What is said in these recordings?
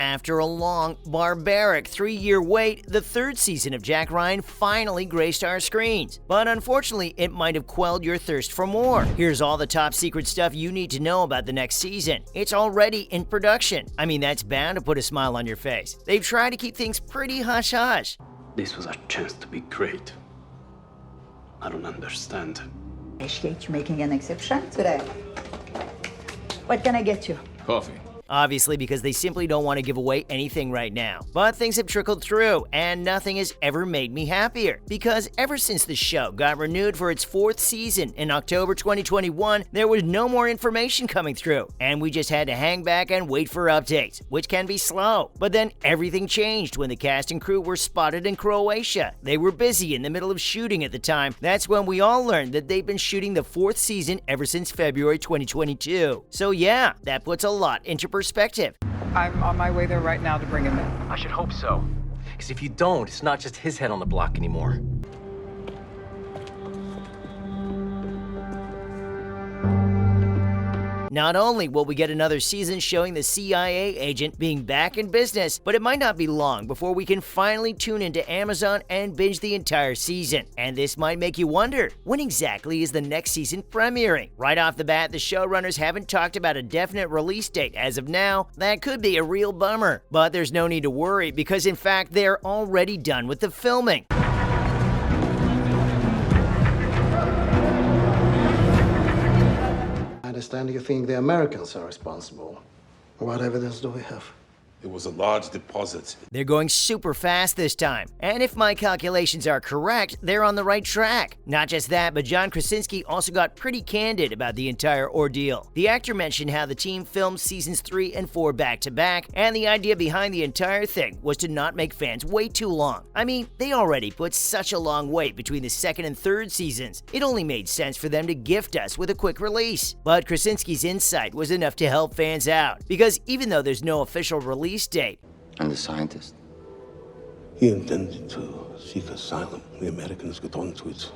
After a long, barbaric 3-year wait, the third season of Jack Ryan finally graced our screens. But unfortunately, it might have quelled your thirst for more. Here's all the top secret stuff you need to know about the next season. It's already in production. I mean, that's bound to put a smile on your face. They've tried to keep things pretty hush-hush. This was a chance to be great. I don't understand. Appreciate you making an exception today. What can I get you? Coffee. Obviously, because they simply don't want to give away anything right now. But things have trickled through, and nothing has ever made me happier. Because ever since the show got renewed for its 4th season in October 2021, there was no more information coming through, and we just had to hang back and wait for updates, which can be slow. But then everything changed when the cast and crew were spotted in Croatia. They were busy in the middle of shooting at the time. That's when we all learned that they've been shooting the 4th season ever since February 2022. So yeah, that puts a lot into perspective. I'm on my way there right now to bring him in. I should hope so. Because if you don't, it's not just his head on the block anymore. Not only will we get another season showing the CIA agent being back in business, but it might not be long before we can finally tune into Amazon and binge the entire season. And this might make you wonder, when exactly is the next season premiering? Right off the bat, the showrunners haven't talked about a definite release date as of now. That could be a real bummer. But there's no need to worry because in fact, they're already done with the filming. I understand you think the Americans are responsible. What evidence do we have? It was a large deposit. They're going super fast this time. And if my calculations are correct, they're on the right track. Not just that, but John Krasinski also got pretty candid about the entire ordeal. The actor mentioned how the team filmed seasons 3 and 4 back-to-back, and the idea behind the entire thing was to not make fans wait too long. I mean, they already put such a long wait between the 2nd and 3rd seasons. It only made sense for them to gift us with a quick release. But Krasinski's insight was enough to help fans out, because even though there's no official release date. I'm the scientist. He intended to seek asylum. The Americans got onto it.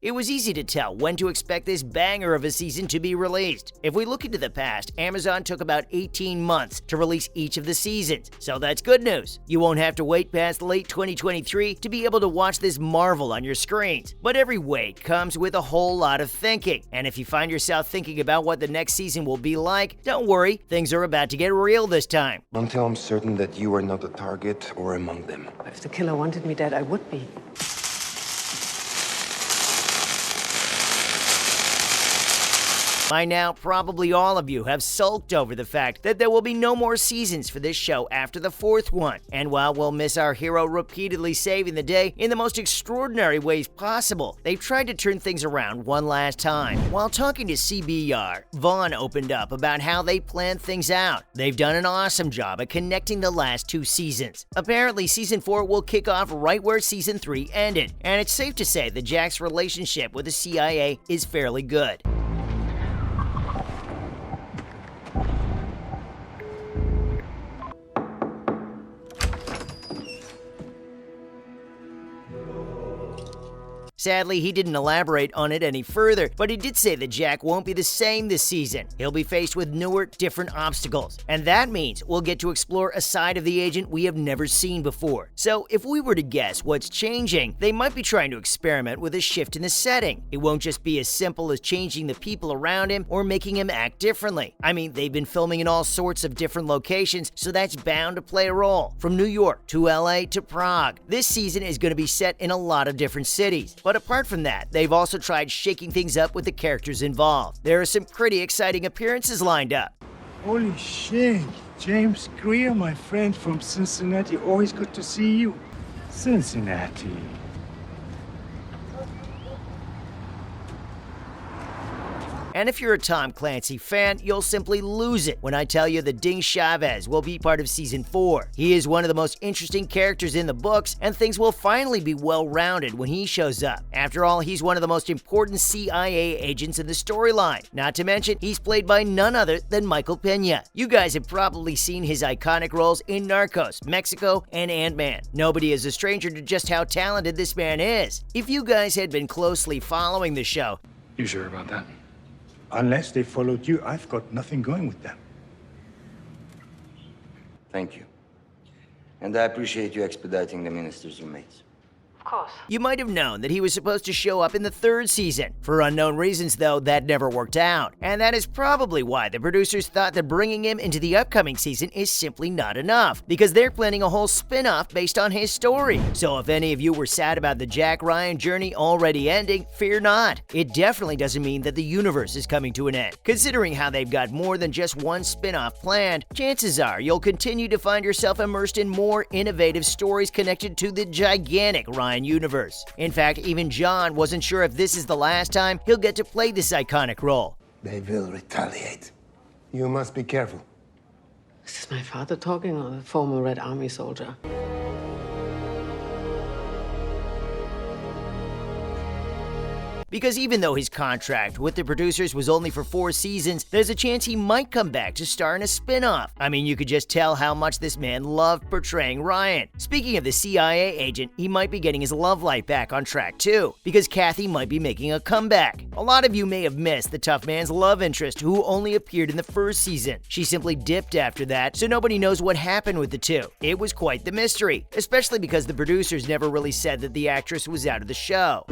It was easy to tell when to expect this banger of a season to be released. If we look into the past, Amazon took about 18 months to release each of the seasons, so that's good news. You won't have to wait past late 2023 to be able to watch this marvel on your screens. But every wait comes with a whole lot of thinking, and if you find yourself thinking about what the next season will be like, don't worry, things are about to get real this time. Until I'm certain that you are not a target or among them. If the killer wanted me dead, I would be. By now, probably all of you have sulked over the fact that there will be no more seasons for this show after the 4th one. And while we'll miss our hero repeatedly saving the day in the most extraordinary ways possible, they've tried to turn things around one last time. While talking to CBR, Vaughn opened up about how they planned things out. They've done an awesome job at connecting the last 2 seasons. Apparently, season 4 will kick off right where season 3 ended, and it's safe to say that Jack's relationship with the CIA is fairly good. Sadly, he didn't elaborate on it any further, but he did say that Jack won't be the same this season. He'll be faced with newer, different obstacles, and that means we'll get to explore a side of the agent we have never seen before. So if we were to guess what's changing, they might be trying to experiment with a shift in the setting. It won't just be as simple as changing the people around him or making him act differently. I mean, they've been filming in all sorts of different locations, so that's bound to play a role. From New York to LA to Prague. This season is going to be set in a lot of different cities. But apart from that, they've also tried shaking things up with the characters involved. There are some pretty exciting appearances lined up. Holy shit, James Greer, my friend from Cincinnati. Always good to see you. Cincinnati. And if you're a Tom Clancy fan, you'll simply lose it when I tell you that Ding Chavez will be part of Season 4. He is one of the most interesting characters in the books, and things will finally be well-rounded when he shows up. After all, he's one of the most important CIA agents in the storyline. Not to mention, he's played by none other than Michael Pena. You guys have probably seen his iconic roles in Narcos, Mexico, and Ant-Man. Nobody is a stranger to just how talented this man is. If you guys had been closely following the show, You sure about that? Unless they followed you, I've got nothing going with them. Thank you. And I appreciate you expediting the minister's remains. Of course. You might have known that he was supposed to show up in the third season. For unknown reasons, though, that never worked out. And that is probably why the producers thought that bringing him into the upcoming season is simply not enough, because they're planning a whole spin-off based on his story. So if any of you were sad about the Jack Ryan journey already ending, fear not. It definitely doesn't mean that the universe is coming to an end. Considering how they've got more than just one spin-off planned, chances are you'll continue to find yourself immersed in more innovative stories connected to the gigantic Ryan universe. In fact, even John wasn't sure if this is the last time he'll get to play this iconic role. They will retaliate. You must be careful. Is this my father talking or the former Red Army soldier? Because even though his contract with the producers was only for 4 seasons, there's a chance he might come back to star in a spin-off. I mean, you could just tell how much this man loved portraying Ryan. Speaking of the CIA agent, he might be getting his love life back on track too, because Kathy might be making a comeback. A lot of you may have missed the tough man's love interest, who only appeared in the first season. She simply dipped after that, so nobody knows what happened with the two. It was quite the mystery, especially because the producers never really said that the actress was out of the show.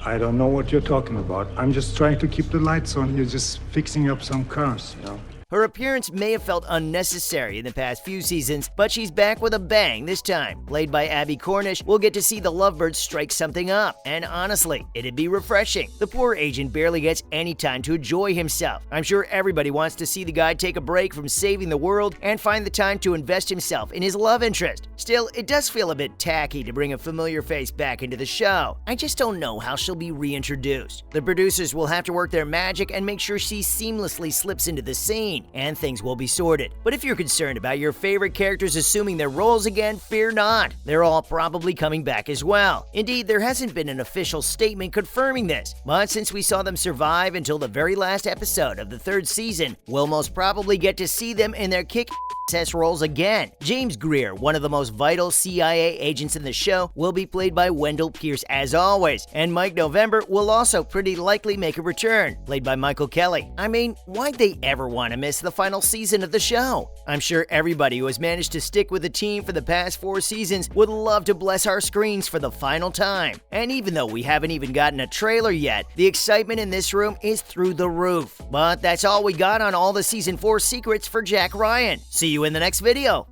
I don't know what you're talking about. I'm just trying to keep the lights on here, just fixing up some cars, you know? Her appearance may have felt unnecessary in the past few seasons, but she's back with a bang this time. Played by Abby Cornish, we'll get to see the Lovebirds strike something up, and honestly, it'd be refreshing. The poor agent barely gets any time to enjoy himself. I'm sure everybody wants to see the guy take a break from saving the world and find the time to invest himself in his love interest. Still, it does feel a bit tacky to bring a familiar face back into the show. I just don't know how she'll be reintroduced. The producers will have to work their magic and make sure she seamlessly slips into the scene, and things will be sorted. But if you're concerned about your favorite characters assuming their roles again, fear not. They're all probably coming back as well. Indeed, there hasn't been an official statement confirming this, but since we saw them survive until the very last episode of the third season, we'll most probably get to see them in their kick-ass roles again. James Greer, one of the most vital CIA agents in the show, will be played by Wendell Pierce as always, and Mike November will also pretty likely make a return, played by Michael Kelly. I mean, why'd they ever want to miss the final season of the show? I'm sure everybody who has managed to stick with the team for the past 4 seasons would love to bless our screens for the final time. And even though we haven't even gotten a trailer yet, the excitement in this room is through the roof. But that's all we got on all the season 4 secrets for Jack Ryan. See you in the next video.